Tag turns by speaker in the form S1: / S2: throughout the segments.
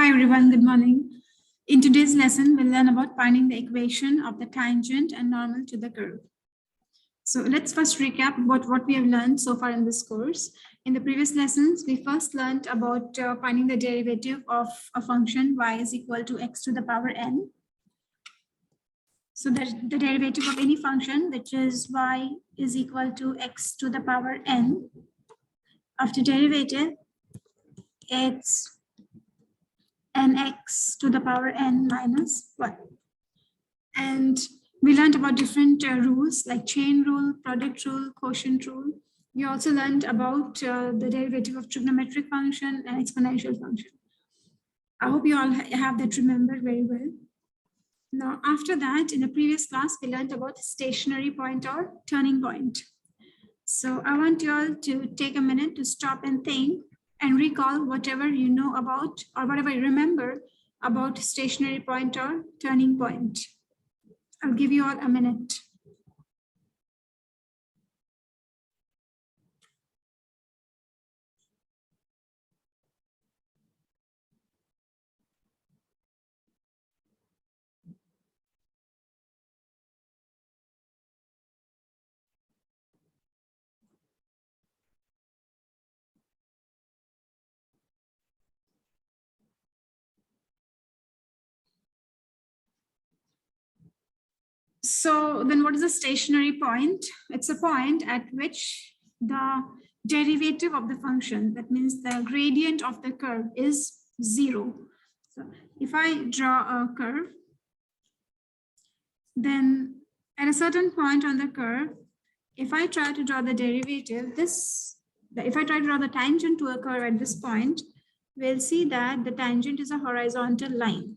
S1: Hi everyone, good morning. In today's lesson, we'll learn about finding the equation of the tangent and normal to the curve. So let's first recap about what we have learned so far in this course. In the previous lessons, we first learned about finding the derivative of a function y is equal to x to the power n. So that the derivative of any function, which is y is equal to x to the power n. After derivative, it's nx to the power n minus 1. And we learned about different rules like chain rule, product rule, quotient rule. We also learned about the derivative of trigonometric function and exponential function. I hope you all have that remembered very well. Now, after that, in the previous class, we learned about stationary point or turning point. So I want you all to take a minute to stop and think and recall whatever you know about or whatever you remember about stationary point or turning point. I'll give you all a minute. So then what is a stationary point? It's a point at which the derivative of the function, that means the gradient of the curve, is 0. So if I draw a curve, then at a certain point on the curve, if I try to draw the derivative, if I try to draw the tangent to a curve at this point, we'll see that the tangent is a horizontal line.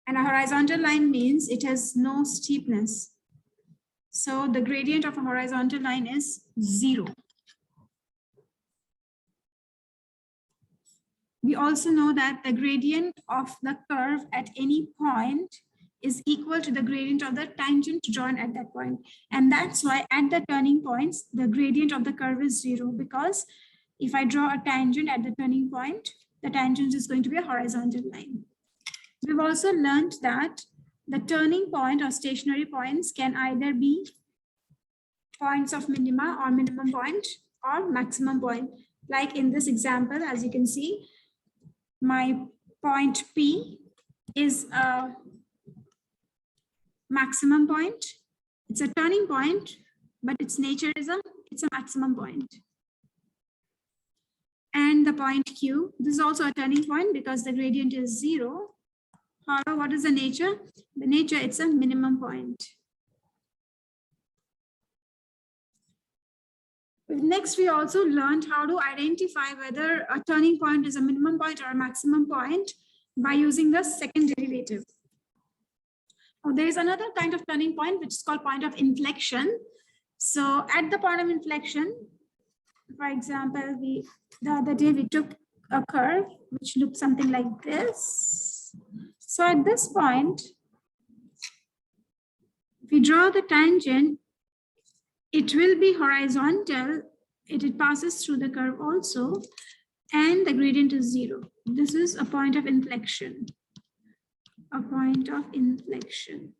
S1: And a horizontal line means it has no steepness. So the gradient of a horizontal line is 0. We also know that the gradient of the curve at any point is equal to the gradient of the tangent drawn at that point. And that's why at the turning points, the gradient of the curve is 0, because if I draw a tangent at the turning point, the tangent is going to be a horizontal line. We've also learned that the turning point or stationary points can either be points of minima or minimum point or maximum point. Like in this example, as you can see, my point P is a maximum point. It's a turning point, but its nature is it's a maximum point. And the point Q, this is also a turning point because the gradient is 0. However, what is the nature? The nature, it's a minimum point. Next, we also learned how to identify whether a turning point is a minimum point or a maximum point by using the second derivative. Oh, there is another kind of turning point, which is called point of inflection. So at the point of inflection, for example, the other day we took a curve which looked something like this. So at this point, if we draw the tangent, it will be horizontal. It passes through the curve also, and the gradient is 0. This is a point of inflection. A point of inflection.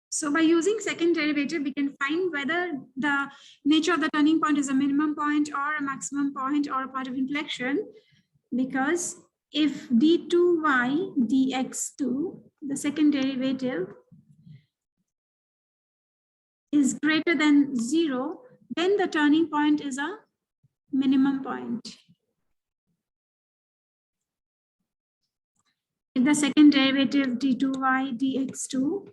S1: So by using second derivative, we can find whether the nature of the turning point is a minimum point or a maximum point or a point of inflection, because if d2y dx2, the second derivative, is greater than 0, then the turning point is a minimum point. If the second derivative d2y dx2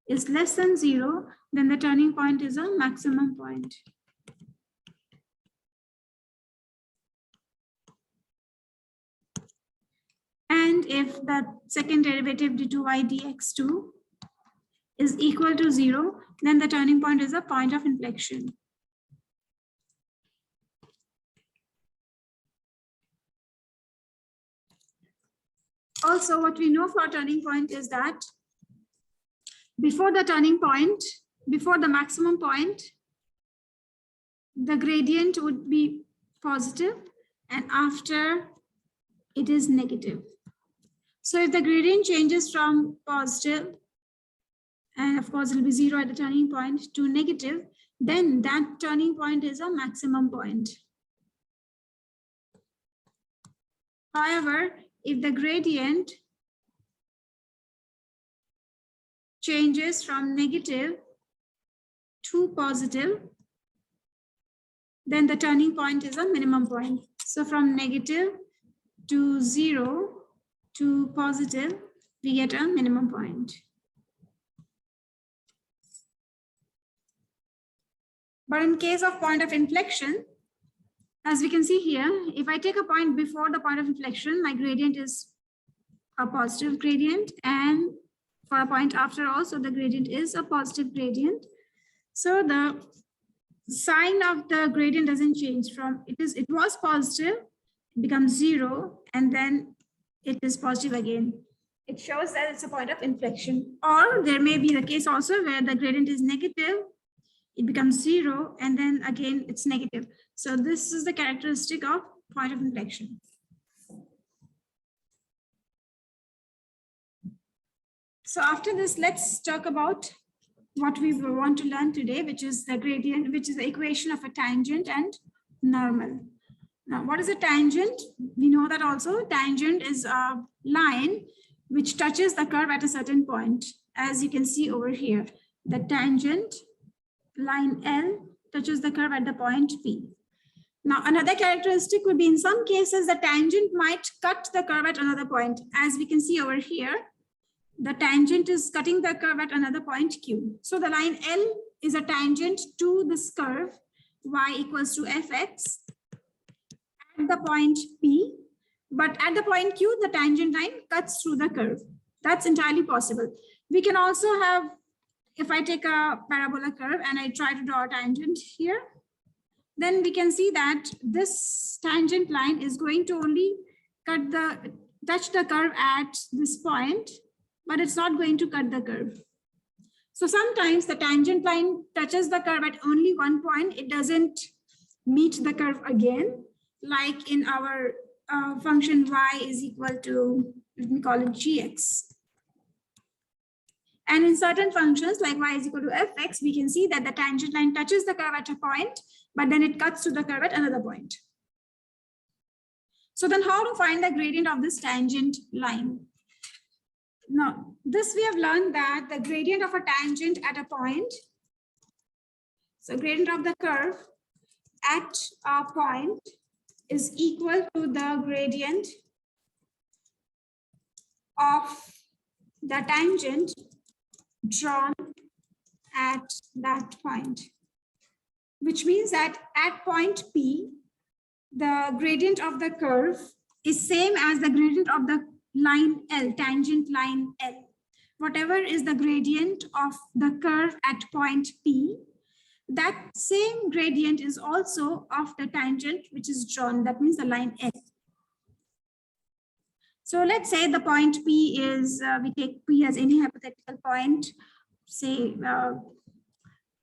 S1: is less than 0, then the turning point is a maximum point. And if the second derivative d2y dx2 is equal to 0, then the turning point is a point of inflection. Also, what we know for a turning point is that before the turning point, before the maximum point, the gradient would be positive, and after it is negative. So if the gradient changes from positive, and of course it will be 0 at the turning point, to negative, then that turning point is a maximum point. However, if the gradient changes from negative to positive, then the turning point is a minimum point. So from negative to 0 to positive, we get a minimum point. But in case of point of inflection, as we can see here, if I take a point before the point of inflection, my gradient is a positive gradient, and for a point after also, the gradient is a positive gradient. So the sign of the gradient doesn't change from it was positive, it becomes 0, and then it is positive again. It shows that it's a point of inflection. Or there may be the case also where the gradient is negative, it becomes 0, and then again it's negative. So this is the characteristic of point of inflection. So after this, let's talk about what we want to learn today, which is the gradient, which is the equation of a tangent and normal. Now, what is a tangent? We know that also tangent is a line which touches the curve at a certain point. As you can see over here, the tangent line L touches the curve at the point P. Now, another characteristic would be in some cases, the tangent might cut the curve at another point. As we can see over here, the tangent is cutting the curve at another point Q. So the line L is a tangent to this curve y equals to fx at the point P, but at the point Q, the tangent line cuts through the curve. That's entirely possible. We can also have, if I take a parabola curve and I try to draw a tangent here, then we can see that this tangent line is going to only touch the curve at this point, but it's not going to cut the curve. So sometimes the tangent line touches the curve at only one point. It doesn't meet the curve again, like in our function y is equal to, let me call it gx. And in certain functions like y is equal to fx, we can see that the tangent line touches the curve at a point, but then it cuts to the curve at another point. So then how to find the gradient of this tangent line? Now, this we have learned that the gradient of a tangent at a point, so gradient of the curve at a point is equal to the gradient of the tangent drawn at that point, which means that at point P, the gradient of the curve is same as the gradient of the line L, tangent line L. Whatever is the gradient of the curve at point P, that same gradient is also of the tangent which is drawn, that means the line L. So let's say the point P is, we take P as any hypothetical point, say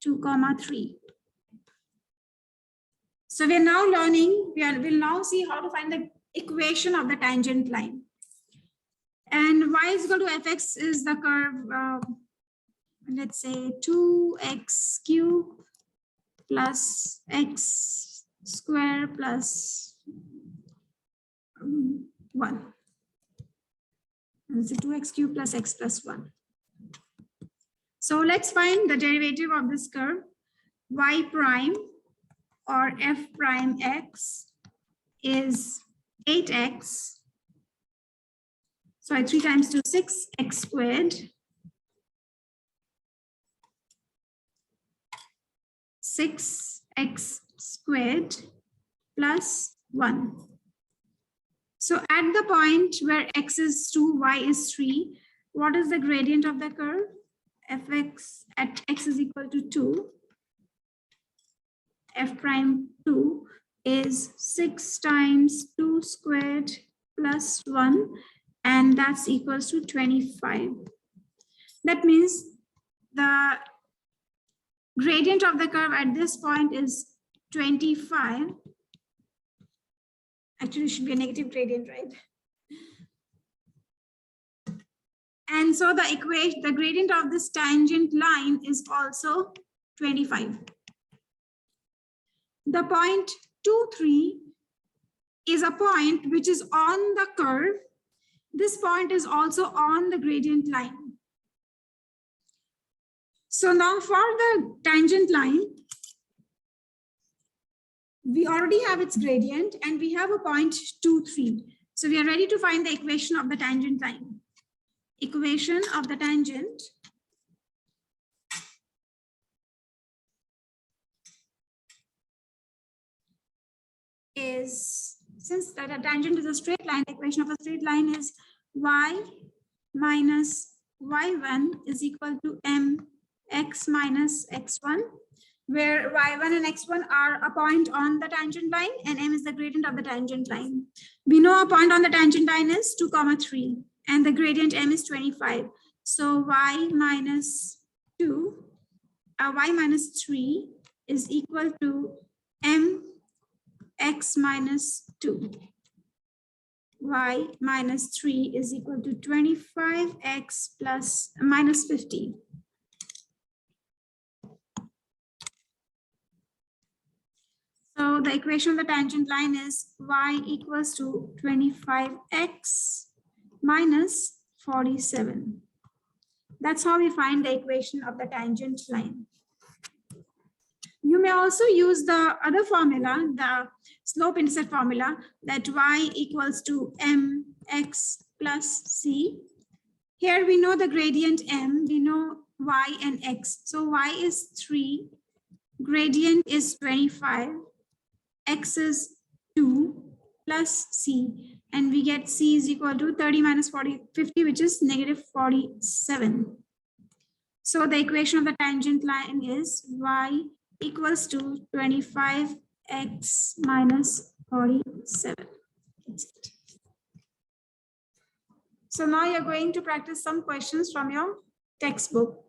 S1: 2, 3. So we're now learning, we'll now see how to find the equation of the tangent line. And y is equal to fx is the curve, let's say 2x cubed plus x square plus 1. Let's say 2x cubed plus x plus 1. So let's find the derivative of this curve. Y prime or f prime x is 8x. So 3 times 2, 6, x squared. 6x squared plus 1. So at the point where x is 2, y is 3, what is the gradient of the curve? Fx at x is equal to 2. F prime 2 is 6 times 2 squared plus 1, and that's equals to 25. That means the gradient of the curve at this point is 25. Actually, it should be a negative gradient, right? And so the equation, the gradient of this tangent line is also 25. The point 2, 3 is a point which is on the curve. This point is also on the gradient line. So now for the tangent line, we already have its gradient and we have a point 2, 3. So we are ready to find the equation of the tangent line. Equation of the tangent is, since the tangent is a straight line, the equation of a straight line is y minus y1 is equal to mx minus x1, where y1 and x1 are a point on the tangent line and m is the gradient of the tangent line. We know a point on the tangent line is 2, 3 and the gradient m is 25. So y minus 3 is equal to mx minus 2. Y minus 3 is equal to 25x plus minus 50. So the equation of the tangent line is y equals to 25x minus 47. That's how we find the equation of the tangent line. You may also use the other formula, the slope-intercept formula, that y equals to mx plus c. Here we know the gradient m, we know y and x. So y is 3, gradient is 25, x is 2 plus c, and we get c is equal to 30 minus 50, which is negative 47. So the equation of the tangent line is y equals to 25x minus 47. So now you're going to practice some questions from your textbook.